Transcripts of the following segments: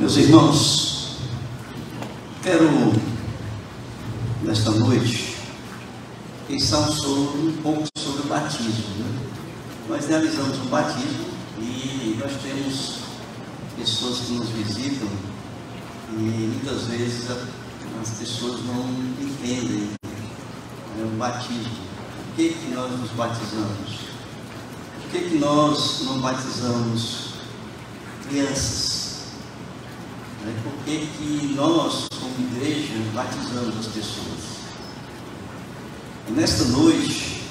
Meus irmãos, quero nesta noite pensar um pouco sobre o batismo. Nós realizamos um batismo e nós temos pessoas que nos visitam e muitas vezes as pessoas não entendem o batismo. Por que nós nos batizamos? Por que nós não batizamos crianças? Por que nós, como igreja, batizamos as pessoas? E nesta noite,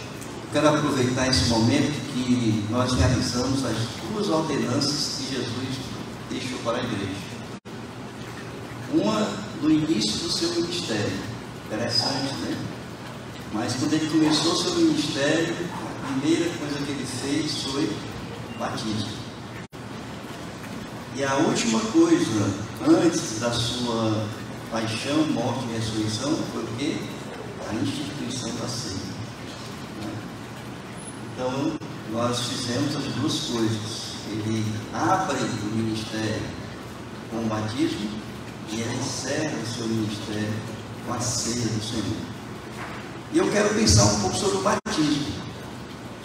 quero aproveitar esse momento que nós realizamos as duas ordenanças que Jesus deixou para a igreja. Uma no início do seu ministério, interessante, né? Mas quando ele começou seu ministério, a primeira coisa que ele fez foi o batismo. E a última coisa, antes da sua paixão, morte e ressurreição, foi o quê? A instituição da ceia. Então, nós fizemos as duas coisas. Ele abre o ministério com o batismo e ele encerra o seu ministério com a ceia do Senhor. E eu quero pensar um pouco sobre o batismo.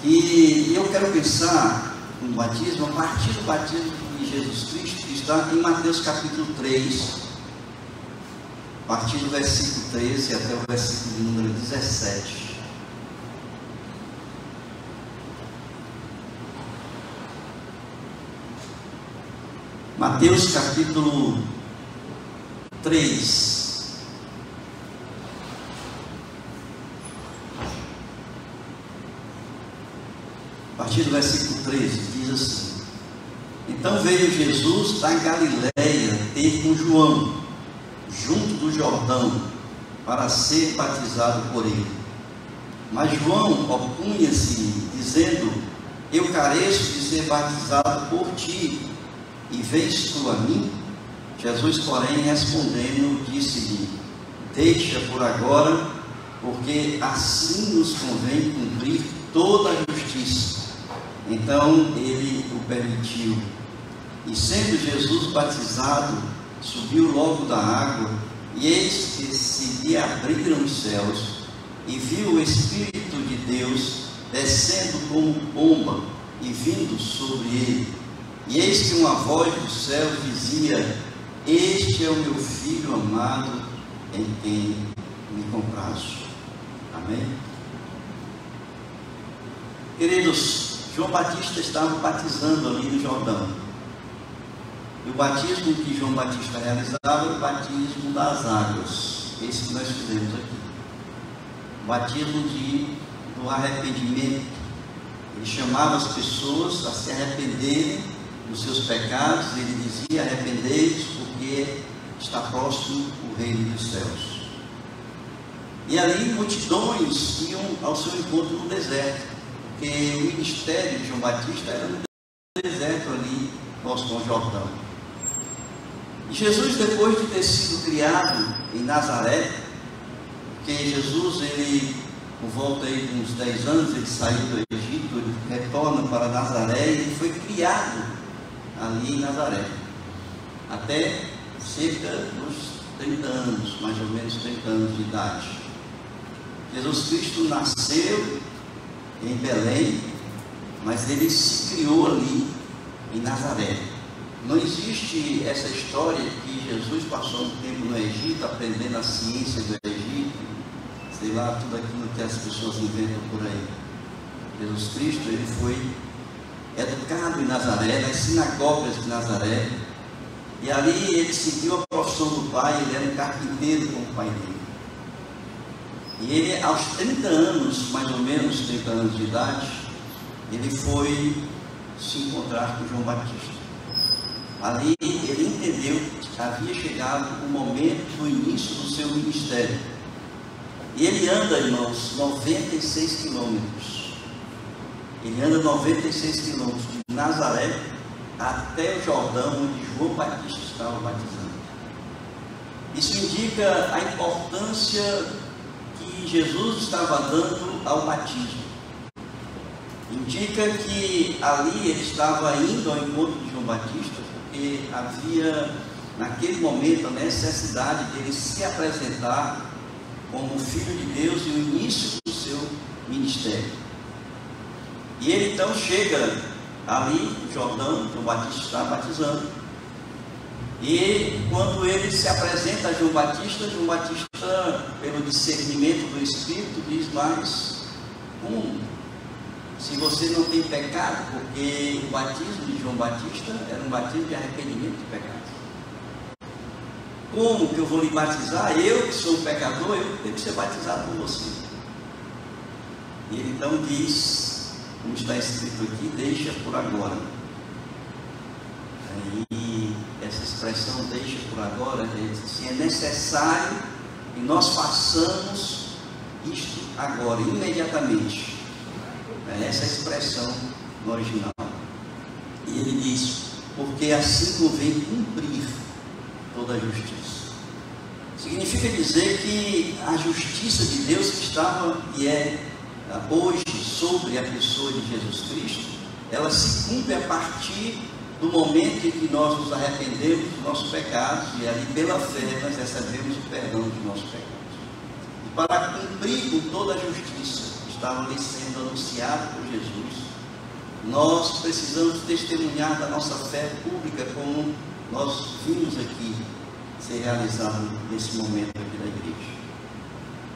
E eu quero pensar no batismo a partir do batismo de Jesus Cristo, que está em Mateus capítulo 3, a partir do versículo 13 até o versículo de número 17. Mateus capítulo 3. A partir do versículo 13, diz assim: Então veio Jesus da Galiléia ter com João, junto do Jordão, para ser batizado por ele. Mas João opunha-se, dizendo: Eu careço de ser batizado por ti, e vens tu a mim? Jesus, porém, respondendo, disse-lhe: Deixa por agora, porque assim nos convém cumprir toda a justiça. Então ele o permitiu. E sendo Jesus batizado, subiu logo da água, e eis que se lhe abriram os céus, e viu o Espírito de Deus descendo como pomba e vindo sobre ele. E eis que uma voz do céu dizia: Este é o meu Filho amado, em quem me comprazo. Amém? Queridos, João Batista estava batizando ali no Jordão. E o batismo que João Batista realizava era o batismo das águas. Esse que nós fizemos aqui. O batismo do arrependimento. Ele chamava as pessoas a se arrependerem dos seus pecados. Ele dizia: arrependei-vos, porque está próximo o reino dos céus. E ali multidões iam ao seu encontro no deserto. Porque o ministério de João Batista era no deserto ali, próximo ao Jordão. E Jesus, depois de ter sido criado em Nazaré, porque Jesus, ele, por volta aí de uns 10 anos, ele saiu do Egito, ele retorna para Nazaré, e ele foi criado ali em Nazaré, até cerca dos 30 anos, mais ou menos 30 anos de idade. Jesus Cristo nasceu em Belém, mas ele se criou ali em Nazaré. Não existe essa história que Jesus passou um tempo no Egito aprendendo a ciência do Egito, sei lá, tudo aquilo que as pessoas inventam por aí. Jesus Cristo, ele foi educado em Nazaré, nas sinagogas de Nazaré, e ali ele seguiu a profissão do pai. Ele era um carpinteiro como o pai dele. E ele, aos 30 anos, mais ou menos 30 anos de idade, ele foi se encontrar com João Batista. Ali ele entendeu que havia chegado o momento do início do seu ministério. E ele anda, irmãos, 96 quilômetros. Ele anda 96 quilômetros de Nazaré até o Jordão, onde João Batista estava batizando. Isso indica a importância que Jesus estava dando ao batismo. Indica que ali ele estava indo ao encontro de João Batista, porque havia naquele momento, a necessidade dele se apresentar como Filho de Deus e o início do seu ministério. E ele então chega ali no Jordão, João Batista está batizando, e quando ele se apresenta a João Batista, pelo discernimento do Espírito, diz: mas se você não tem pecado, porque o batismo de João Batista era um batismo de arrependimento de pecados. Como que eu vou lhe batizar? Eu que sou um pecador, eu tenho que ser batizado por você. E ele então diz, como está escrito aqui: deixa por agora. Aí essa expressão deixa por agora, assim, é necessário que nós façamos isto agora, imediatamente. É essa expressão no original. E ele diz: porque assim convém cumprir toda a justiça. Significa dizer que a justiça de Deus que estava e é hoje sobre a pessoa de Jesus Cristo, ela se cumpre a partir do momento em que nós nos arrependemos dos nossos pecados, e ali pela fé nós recebemos o perdão dos nossos pecados. E para cumprir com toda a justiça que estava ali sendo anunciada por Jesus, nós precisamos testemunhar da nossa fé pública, como nós vimos aqui ser realizado nesse momento aqui da igreja.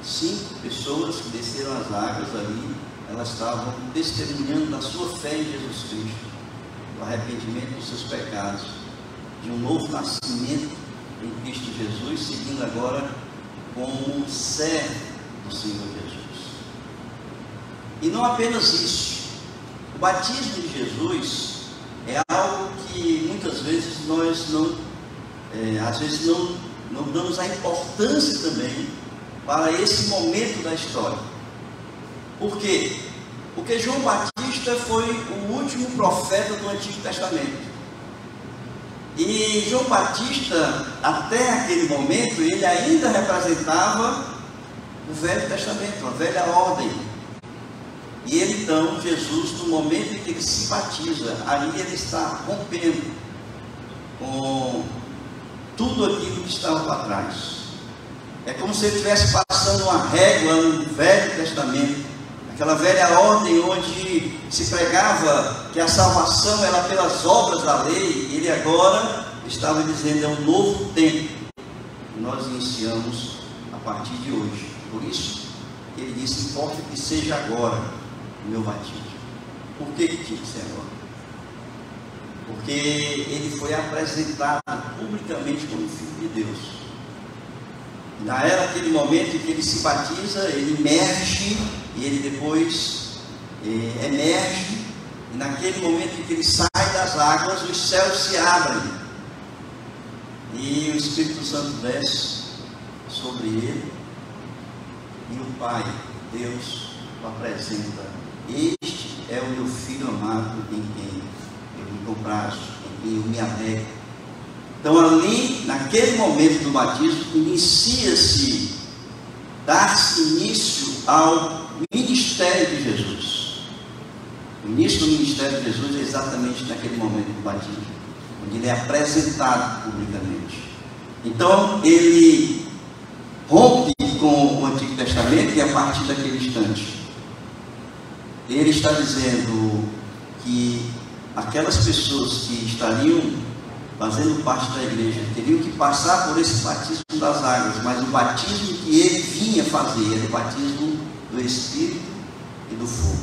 5 pessoas que desceram as águas ali, elas estavam testemunhando da sua fé em Jesus Cristo, do arrependimento dos seus pecados, de um novo nascimento em Cristo Jesus, seguindo agora como servo do Senhor Jesus. E não apenas isso, o batismo de Jesus é algo que muitas vezes nós não damos a importância também para esse momento da história. Por quê? Porque João Batista foi o último profeta do Antigo Testamento. E João Batista, até aquele momento, ele ainda representava o Velho Testamento, a velha ordem. E ele então, Jesus, no momento em que ele se batiza, ali ele está rompendo com tudo aquilo que estava para trás. É como se ele estivesse passando uma régua no Velho Testamento, aquela velha ordem onde se pregava que a salvação era pelas obras da lei. Ele agora estava dizendo: é um novo tempo que nós iniciamos a partir de hoje. Por isso ele disse: importa que seja agora o meu batismo. Por que tinha que ser agora? Porque ele foi apresentado publicamente como Filho de Deus. Naquele momento em que ele se batiza, ele emerge, e ele depois emerge, e naquele momento em que ele sai das águas, os céus se abrem, e o Espírito Santo desce sobre ele, e o Pai, Deus, o apresenta: este é o meu Filho amado, em quem eu me comprazo, em quem eu me alegro. Então ali, naquele momento do batismo, inicia-se, dá-se início ao ministério de Jesus. O início do ministério de Jesus é exatamente naquele momento do batismo, onde ele é apresentado publicamente. Então ele rompe com o Antigo Testamento, e a partir daquele instante ele está dizendo que aquelas pessoas que estariam fazendo parte da igreja teriam que passar por esse batismo das águas, mas o batismo que ele vinha fazer era o batismo do Espírito e do fogo.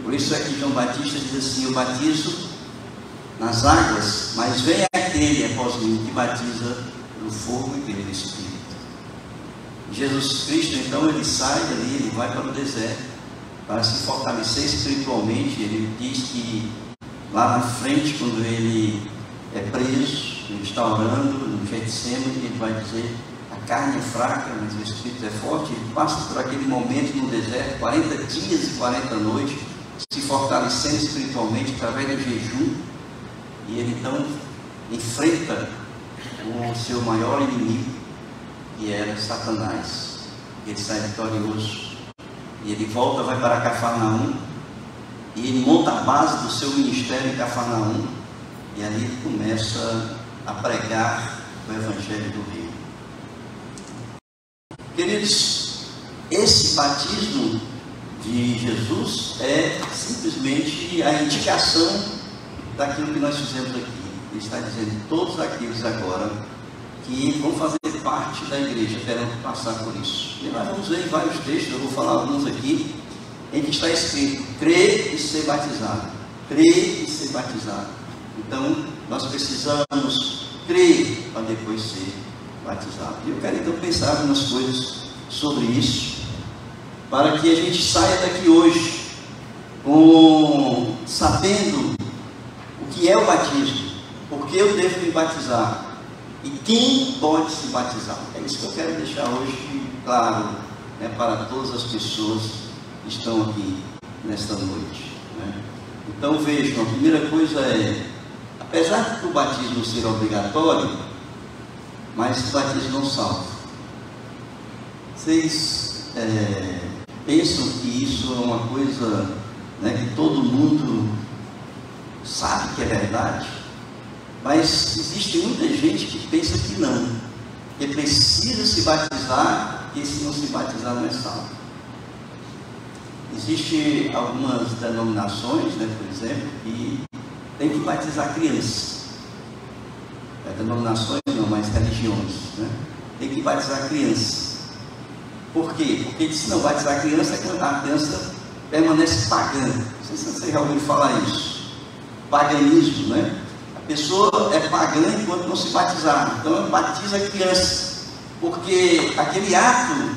Por isso é que João Batista diz assim: eu batizo nas águas, mas vem aquele após mim que batiza no fogo e pelo Espírito. Jesus Cristo então ele sai dali, ele vai para o deserto para se fortalecer espiritualmente. Ele diz que lá na frente, quando ele é preso, ele está orando no Getsemane, ele vai dizer: a carne é fraca, mas o Espírito é forte. Ele passa por aquele momento no deserto, 40 dias e 40 noites, se fortalecendo espiritualmente através do jejum, e ele então enfrenta o seu maior inimigo, que era Satanás. Ele sai vitorioso, e ele volta, vai para Cafarnaum, e ele monta a base do seu ministério em Cafarnaum, e ali ele começa a pregar o Evangelho do Reino. Queridos, esse batismo de Jesus é simplesmente a indicação daquilo que nós fizemos aqui. Ele está dizendo: todos aqueles agora que vão fazer parte da igreja terão que passar por isso. E nós vamos ver em vários textos, eu vou falar alguns aqui, em que está escrito: crer e ser batizado. Crer e ser batizado. Então, nós precisamos crer para depois ser batizado. E eu quero então pensar algumas coisas sobre isso, para que a gente saia daqui hoje sabendo o que é o batismo, por que eu devo me batizar e quem pode se batizar. É isso que eu quero deixar hoje claro, né, para todas as pessoas que estão aqui nesta noite, né? Então vejam, a primeira coisa é, apesar do batismo ser obrigatório, mas o batismo não salva. Vocês pensam que isso é uma coisa, né, que todo mundo sabe que é verdade? Mas existe muita gente que pensa que não, que precisa se batizar, e se não se batizar não é salvo. Existem algumas denominações, né, por exemplo, que tem que batizar crianças. Denominações não, mas religiões, né? Tem que batizar crianças. Por quê? Porque se não batizar a criança permanece pagã. Não sei se você já ouviu falar isso. Paganismo, né? A pessoa é pagã enquanto não se batizar. Então ela batiza a criança, porque aquele ato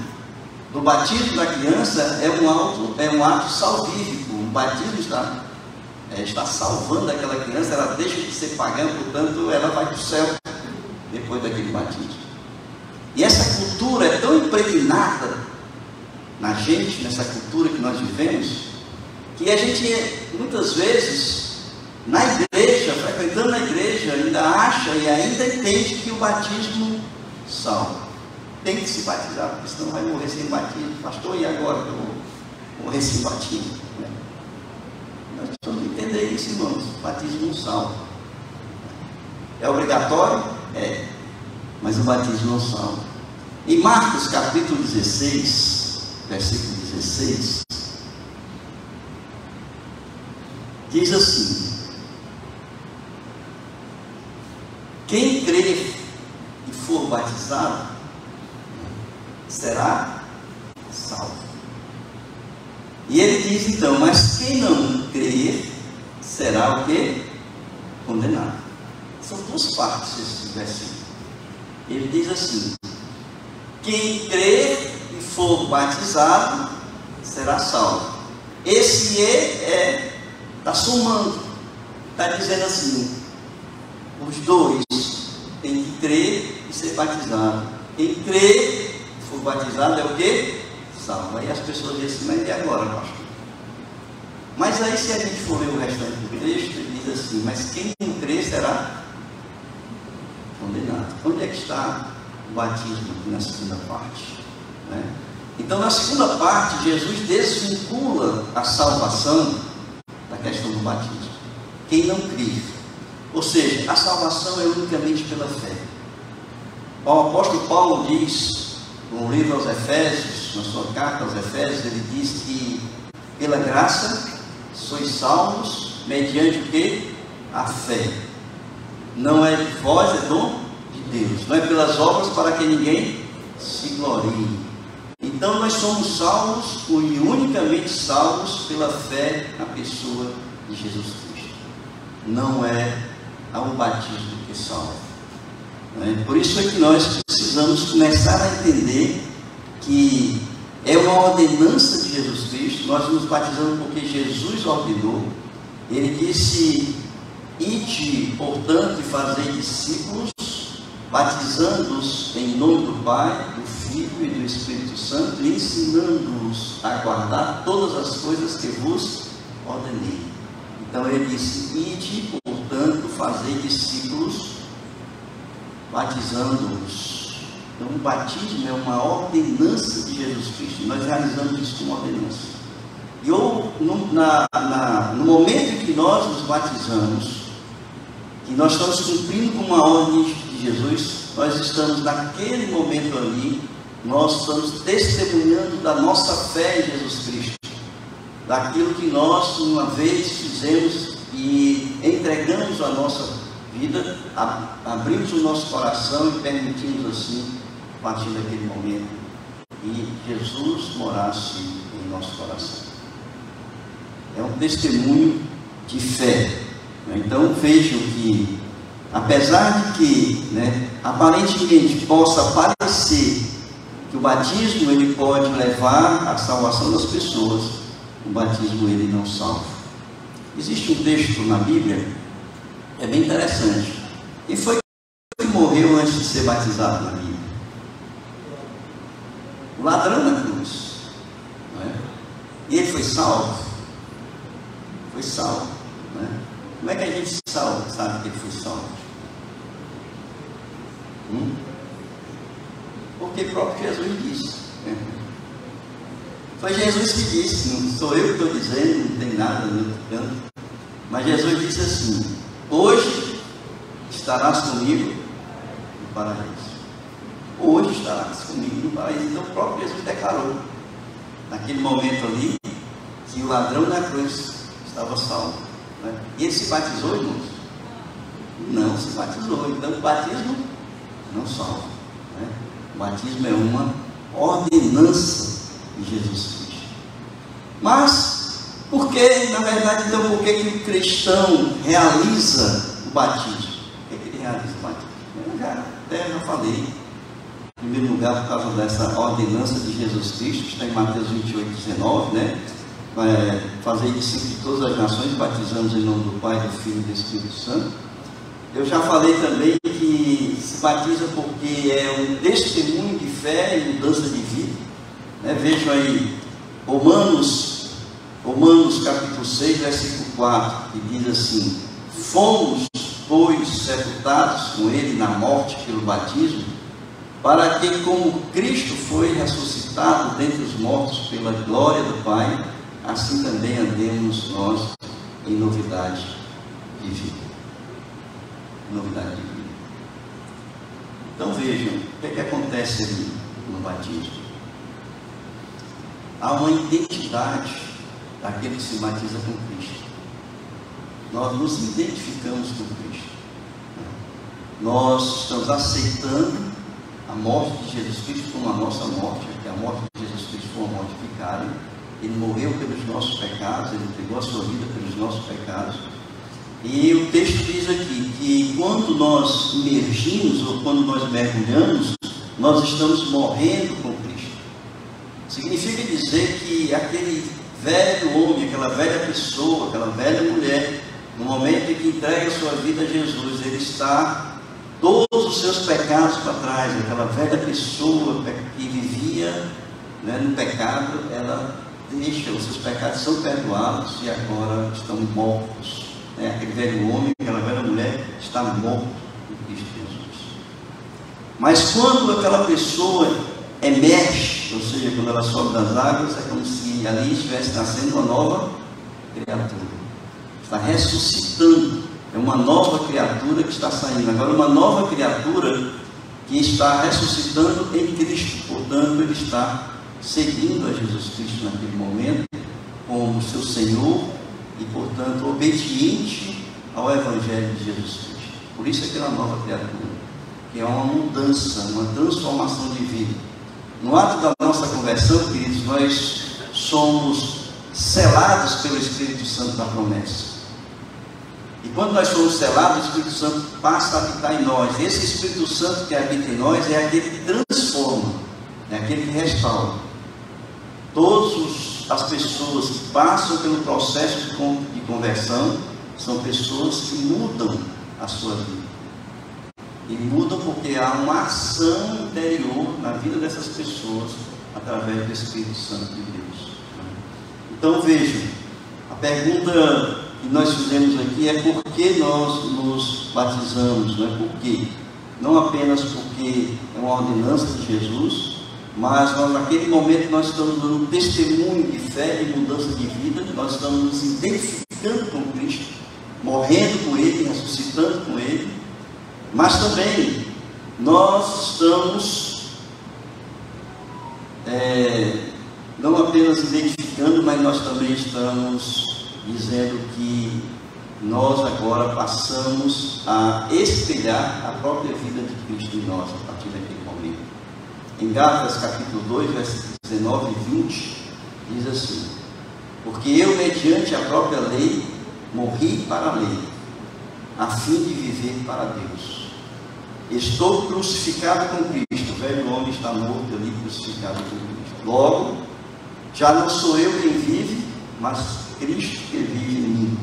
do batismo da criança é um ato salvífico. O batismo está salvando aquela criança, ela deixa de ser pagã, portanto ela vai para o céu depois daquele batismo. E essa cultura é tão impregnada na gente, nessa cultura que nós vivemos, que a gente muitas vezes na igreja, frequentando a igreja, ainda acha e ainda entende que o batismo salva. Tem que se batizar, porque senão vai morrer sem batismo. Pastor, e agora que eu vou morrer sem batismo? Nós precisamos entender isso, irmãos. O batismo não salva. É obrigatório? É. Mas o batismo não salva. Em Marcos capítulo 16, versículo 16, diz assim: quem crer e for batizado será salvo. E ele diz então: mas quem não crer será o quê? Condenado. São duas partes desse versículo. Ele diz assim: quem crer e for batizado será salvo. Esse está somando, está dizendo assim: os dois têm que crer e ser batizado. Quem crer e for batizado é o quê? Salvo. Aí as pessoas dizem assim: mas e agora, pastor? Mas aí, se a gente for ler o restante do texto, ele diz assim: mas quem não crer será condenado. Onde é que está o batismo aqui na segunda parte, né? Então, na segunda parte, Jesus desvincula a salvação da questão do batismo. Quem não crê, ou seja, a salvação é unicamente pela fé. O apóstolo Paulo diz no livro aos Efésios, na sua carta aos Efésios, ele diz que pela graça sois salvos mediante o que? A fé. Não é de vós, é dom de Deus. Não é pelas obras para que ninguém se glorie. Então nós somos salvos e unicamente salvos pela fé na pessoa de Jesus Cristo. Não é o batismo que salva. Por isso é que nós precisamos começar a entender que é uma ordenança de Jesus Cristo. Nós nos batizamos porque Jesus ordenou. Ele disse: ide, portanto, e fazei discípulos, batizando-os em nome do Pai, do Filho e do Espírito Santo, e ensinando-os a guardar todas as coisas que vos ordenei. Então ele disse: ide, portanto, fazei discípulos, batizando-os. Então o batismo é uma ordenança de Jesus Cristo. Nós realizamos isso como ordenança. E no momento em que nós nos batizamos, que nós estamos cumprindo com uma ordem de Jesus, nós estamos naquele momento ali, nós estamos testemunhando da nossa fé em Jesus Cristo, daquilo que nós uma vez fizemos e entregamos a nossa vida, abrimos o nosso coração e permitimos assim, a partir daquele momento, que Jesus morasse em nosso coração. É um testemunho de fé. Então vejam que, apesar de que, aparentemente possa parecer que o batismo ele pode levar à salvação das pessoas, o batismo ele não salva. Existe um texto na Bíblia, é bem interessante. E foi que morreu antes de ser batizado na Bíblia? O ladrão na cruz, não é? E ele foi salvo? Foi salvo, não é? Como é que a gente sabe que ele foi salvo? Porque o próprio Jesus disse. Foi Jesus que disse, não sou eu que estou dizendo, não tem nada no outro canto. Mas Jesus disse assim: hoje estarás comigo no paraíso. Hoje estarás comigo no paraíso. Então o próprio Jesus declarou, naquele momento ali, que o ladrão na cruz estava salvo. Né? E ele se batizou, irmãos? Não se batizou. Então o batismo não salva. Né? O batismo é uma ordenança de Jesus Cristo. Mas, por que, na verdade, então, por que o cristão realiza o batismo? Por que ele realiza o batismo? Eu já falei. Em primeiro lugar, por causa dessa ordenança de Jesus Cristo, que está em Mateus 28, 19, né? Fazer discípulos de todas as nações, batizamos em nome do Pai, do Filho e do Espírito Santo. Eu já falei também que se batiza porque é um testemunho de fé e mudança de vida. Vejam aí, Romanos capítulo 6, versículo 4, que diz assim: fomos, pois, sepultados com ele na morte pelo batismo, para que, como Cristo foi ressuscitado dentre os mortos pela glória do Pai, assim também andemos nós em novidade de vida. Novidade de vida. Então vejam, o que acontece ali no batismo? Há uma identidade daquele que se batiza com Cristo. Nós nos identificamos com Cristo. Nós estamos aceitando a morte de Jesus Cristo como a nossa morte, porque a morte de Jesus Cristo foi uma morte vicária. Ele morreu pelos nossos pecados, ele entregou a sua vida pelos nossos pecados. E o texto diz aqui que quando nós imergimos ou quando nós mergulhamos, nós estamos morrendo com Cristo. Significa dizer que aquele velho homem, aquela velha pessoa, aquela velha mulher, no momento em que entrega a sua vida a Jesus, ele está todos os seus pecados para trás. Aquela velha pessoa que vivia no pecado, ela deixa, os seus pecados são perdoados e agora estão mortos. Aquele velho homem, aquela velha mulher está morto em Cristo Jesus. Mas quando aquela pessoa emerge, ou seja, quando ela sobe das águas, é como se ali estivesse nascendo uma nova criatura. Está ressuscitando. É uma nova criatura que está saindo. Agora, uma nova criatura que está ressuscitando em Cristo. Portanto, ele está seguindo a Jesus Cristo naquele momento como seu Senhor e, portanto, obediente ao Evangelho de Jesus Cristo. Por isso é que é uma nova criatura, que é uma mudança, uma transformação de vida. No ato da nossa conversão, queridos, nós somos selados pelo Espírito Santo da promessa. E quando nós somos selados, o Espírito Santo passa a habitar em nós. Esse Espírito Santo que habita em nós é aquele que transforma, é aquele que restaura. Todas as pessoas que passam pelo processo de conversão são pessoas que mudam a sua vida. E mudam porque há uma ação interior na vida dessas pessoas através do Espírito Santo de Deus. Então vejam, a pergunta que nós fizemos aqui é por que nós nos batizamos, não é por quê? Não apenas porque é uma ordenança de Jesus, mas naquele momento nós estamos dando um testemunho de fé e mudança de vida, nós estamos nos identificando com Cristo, morrendo com Ele, ressuscitando com Ele, mas também nós estamos não apenas identificando, mas nós também estamos dizendo que nós agora passamos a espelhar a própria vida de Cristo em nós a partir daquele momento. Em Gálatas capítulo 2, versículos 19 e 20, diz assim: porque eu, mediante a própria lei, morri para a lei, a fim de viver para Deus. Estou crucificado com Cristo, o velho homem está morto ali, crucificado com Cristo. Logo, já não sou eu quem vive, mas Cristo que vive em mim.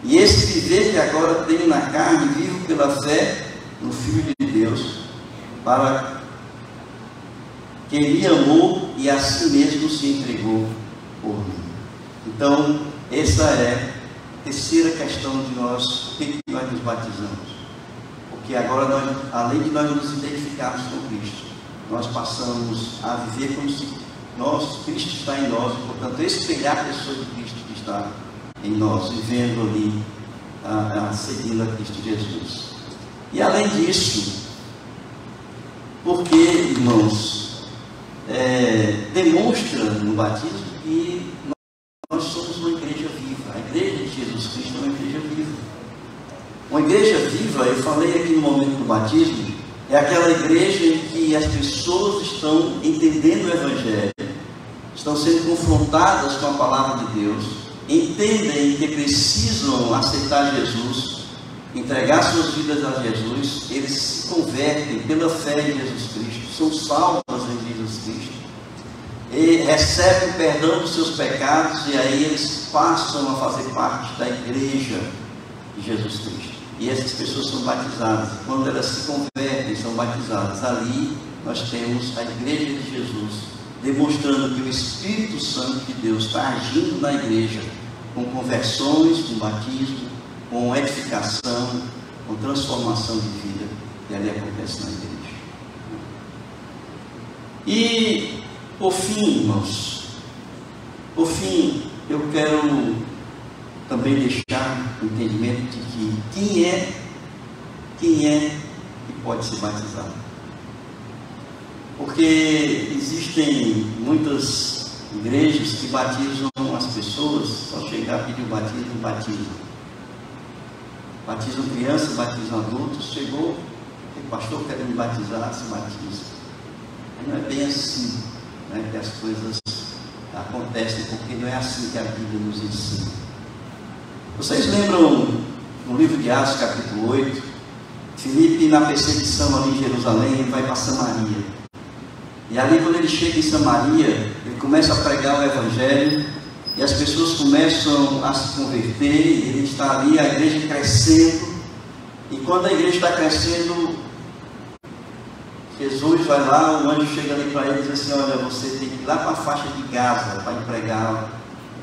E esse viver que agora tenho na carne, vivo pela fé no Filho de Deus, para que me amou e a si mesmo se entregou por mim. Então, essa é a terceira questão de nós, por que nós nos batizamos? Porque agora, nós, além de nós nos identificarmos com Cristo, nós passamos a viver como se Cristo está em nós, e, portanto, espelhar a pessoa de Cristo que está em nós, vivendo ali, seguindo a Cristo Jesus. E além disso, porque, irmãos, demonstra no batismo que nós somos uma igreja viva. A igreja de Jesus Cristo é uma igreja viva. Uma igreja viva, eu falei aqui no momento do batismo, é aquela igreja em que as pessoas estão entendendo o Evangelho, estão sendo confrontadas com a palavra de Deus, entendem que precisam aceitar Jesus, entregar suas vidas a Jesus, eles se convertem pela fé em Jesus Cristo, são salvos em Jesus Cristo, e recebem o perdão dos seus pecados, e aí eles passam a fazer parte da igreja de Jesus Cristo. E essas pessoas são batizadas. Quando elas se convertem, são batizadas. Ali nós temos a igreja de Jesus, demonstrando que o Espírito Santo de Deus está agindo na igreja, com conversões, com batismo, com edificação, com transformação de vida, e ali acontece na igreja. E, por fim, irmãos, eu quero também deixar o entendimento de que quem é que pode ser batizado. Porque existem muitas igrejas que batizam as pessoas, só chegar a pedir o batismo, batizam crianças, batizam adultos, chegou, o pastor quer me batizar, se batiza. Não é bem assim, né, que as coisas acontecem, porque não é assim que a Bíblia nos ensina. Vocês lembram no livro de Atos, capítulo 8, Filipe, na perseguição ali em Jerusalém, ele vai para Samaria. E ali, quando ele chega em Samaria, ele começa a pregar o Evangelho, e as pessoas começam a se converter, e ele está ali, a igreja crescendo, e quando a igreja está crescendo, Jesus vai lá, o anjo chega ali para ele e diz assim: olha, você tem que ir lá para a faixa de Gaza, para pregar,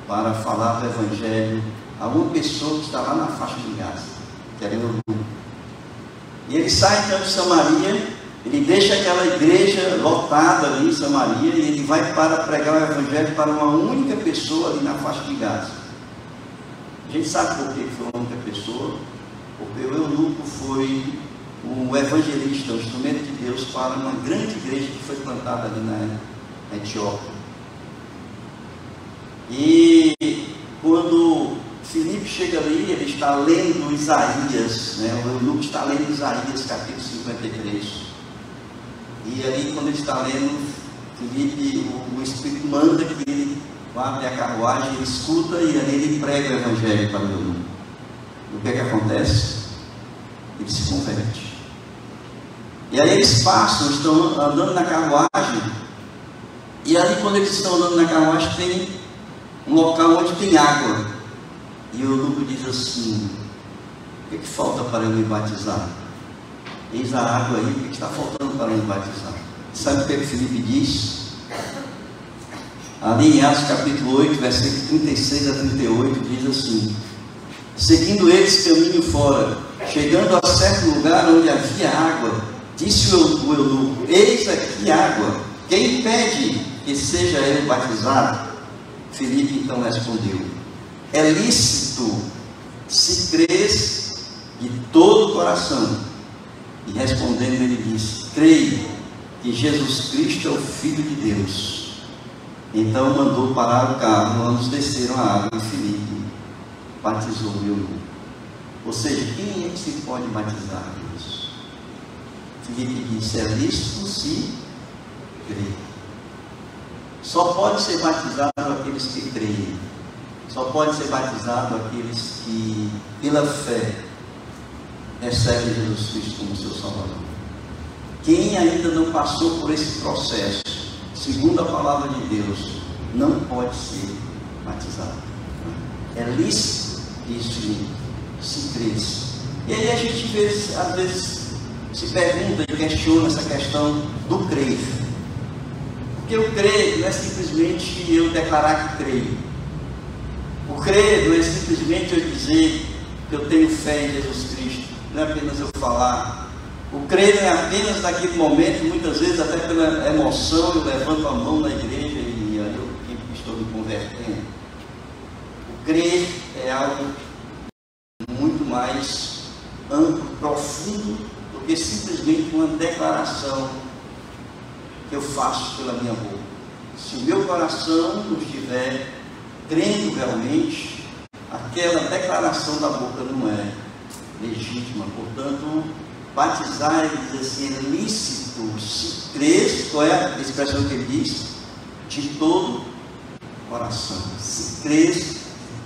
para falar do Evangelho a uma pessoa que está lá na faixa de Gaza, que era eunuco. E ele sai então de Samaria, ele deixa aquela igreja lotada ali em Samaria, e ele vai para pregar o Evangelho para uma única pessoa ali na faixa de Gaza. A gente sabe por que foi uma única pessoa, porque o eunuco foi o evangelista, o instrumento de Deus para uma grande igreja que foi plantada ali na Etiópia. E quando Filipe chega ali, ele está lendo Isaías, né? O eunuco está lendo Isaías capítulo 53, e ali quando ele está lendo, Filipe, o Espírito manda que ele vá até a carruagem, ele escuta, e ali ele prega o Evangelho para o eunuco. O que é que acontece? Ele se converte. E aí eles passam, estão andando na carruagem, e ali quando eles estão andando na carruagem, tem um local onde tem água. E o eunuco diz assim: o que falta para eu me batizar? Eis a água aí, o que está faltando para eu me batizar? Sabe o que Filipe diz? Ali em Atos capítulo 8, versículo 36 a 38, diz assim: seguindo eles caminho fora, chegando a certo lugar onde havia água, disse o eunuco: eis aqui água, quem pede que seja ele batizado? Filipe então respondeu: é lícito se crês de todo o coração. E respondendo ele disse, creio que Jesus Cristo é o Filho de Deus. Então mandou parar o carro, ambos desceram a água e Filipe batizou o eunuco. Ou seja, quem é que se pode batizar isso? Filipe disse, é lícito se crer. Só pode ser batizado aqueles que creem. Só pode ser batizado aqueles que, pela fé, recebem Jesus Cristo como seu Salvador. Quem ainda não passou por esse processo, segundo a palavra de Deus, não pode ser batizado. É lícito isso, se cresce. E aí a gente vê, às vezes se pergunta e questiona essa questão do crer. Porque o crer não é simplesmente eu declarar que creio. O crer não é simplesmente eu dizer que eu tenho fé em Jesus Cristo. Não é apenas eu falar. O crer não é apenas naquele momento, muitas vezes até pela emoção, eu levanto a mão na igreja e eu estou me convertendo. O crer é algo muito mais amplo, profundo, do que simplesmente uma declaração que eu faço pela minha boca. Se o meu coração não estiver crendo realmente, aquela declaração da boca não é legítima. Portanto, batizar e dizer assim, é lícito, se crês, qual é a expressão que ele diz? De todo coração. Se crês de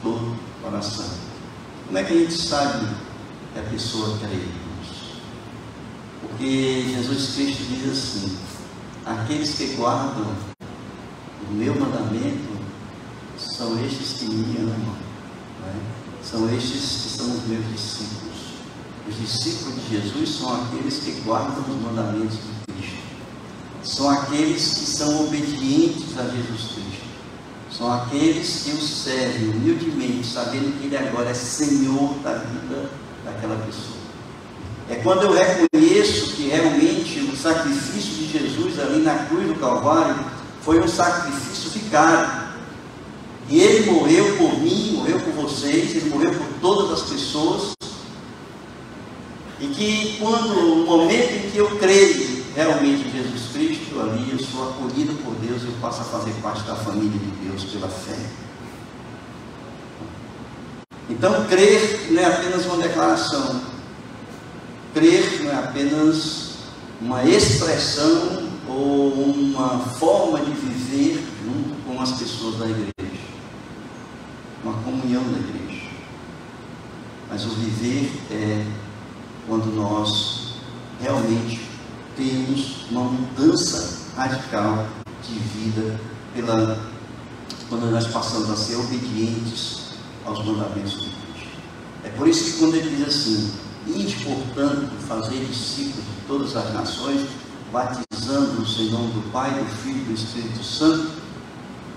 todo coração. Como é que a gente sabe que a pessoa crê? Porque Jesus Cristo diz assim, aqueles que guardam o meu mandamento são estes que me amam, né? São estes que são os meus discípulos. Os discípulos de Jesus são aqueles que guardam os mandamentos de Cristo, são aqueles que são obedientes a Jesus Cristo, são aqueles que o servem humildemente, sabendo que Ele agora é Senhor da vida daquela pessoa. É quando eu reconheço que realmente o sacrifício de Jesus ali na cruz do Calvário foi um sacrifício vicário. E Ele morreu por mim, morreu por vocês, Ele morreu por todas as pessoas. E que quando, no momento em que eu creio realmente em Jesus Cristo, ali eu sou acolhido por Deus, eu passo a fazer parte da família de Deus pela fé. Então, crer não é apenas uma declaração. Crer não é apenas uma expressão ou uma forma de viver junto com as pessoas da igreja, uma comunhão da igreja. Mas o viver é quando nós realmente temos uma mudança radical de vida, quando nós passamos a ser obedientes aos mandamentos de Cristo. É por isso que quando ele diz assim, ide, portanto, fazer discípulos de todas as nações, batizando-os em nome do Pai, do Filho e do Espírito Santo,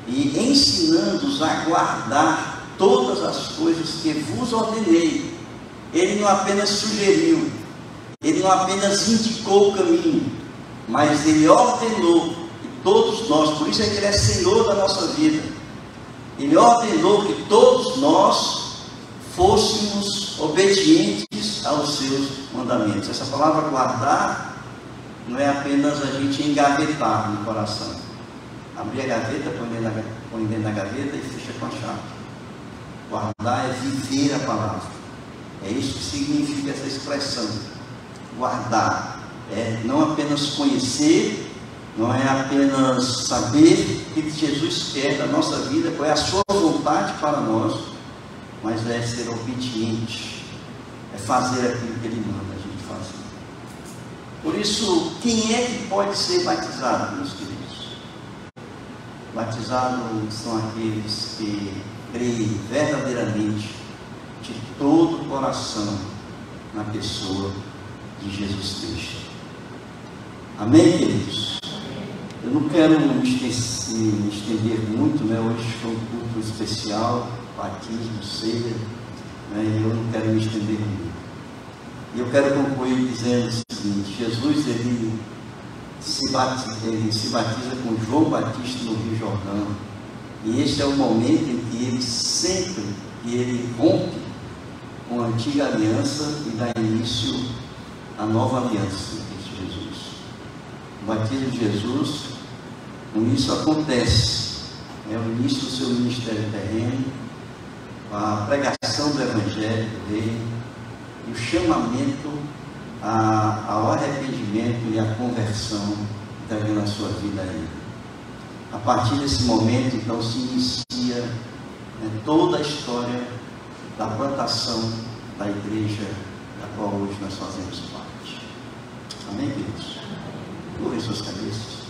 e ensinando-os a guardar todas as coisas que vos ordenei. Ele não apenas sugeriu, ele não apenas indicou o caminho, mas ele ordenou que todos nós, por isso é que ele é Senhor da nossa vida, ele ordenou que todos nós fôssemos obedientes aos seus mandamentos. Essa palavra guardar não é apenas a gente engavetar no coração, abrir a gaveta, põe dentro da gaveta e fecha com a chave. Guardar é viver a palavra. É isso que significa essa expressão, guardar. É não apenas conhecer, não é apenas saber o que Jesus quer da nossa vida, qual é a sua vontade para nós, mas é ser obediente, é fazer aquilo que Ele manda a gente fazer. Por isso, quem é que pode ser batizado, meus queridos? Batizados são aqueles que creem verdadeiramente de todo o coração na pessoa de Jesus Cristo. Amém, queridos? Eu não quero me estender muito, né? Hoje foi um culto especial, batismo, ceia, né? E eu não quero me estender muito. E eu quero concluir dizendo o seguinte: Jesus ele se batiza com João Batista no Rio Jordão, e este é o momento em que ele sempre, que ele rompe com a antiga aliança e dá início à nova aliança em Cristo Jesus. O batismo de Jesus, com isso acontece, é o início do seu ministério terreno, a pregação do Evangelho do Reino e o chamamento ao arrependimento e à conversão, entregando a sua vida a Ele. A partir desse momento, então, se inicia toda a história da plantação da igreja, da qual hoje nós fazemos parte. Amém, queridos? Curvem suas cabeças.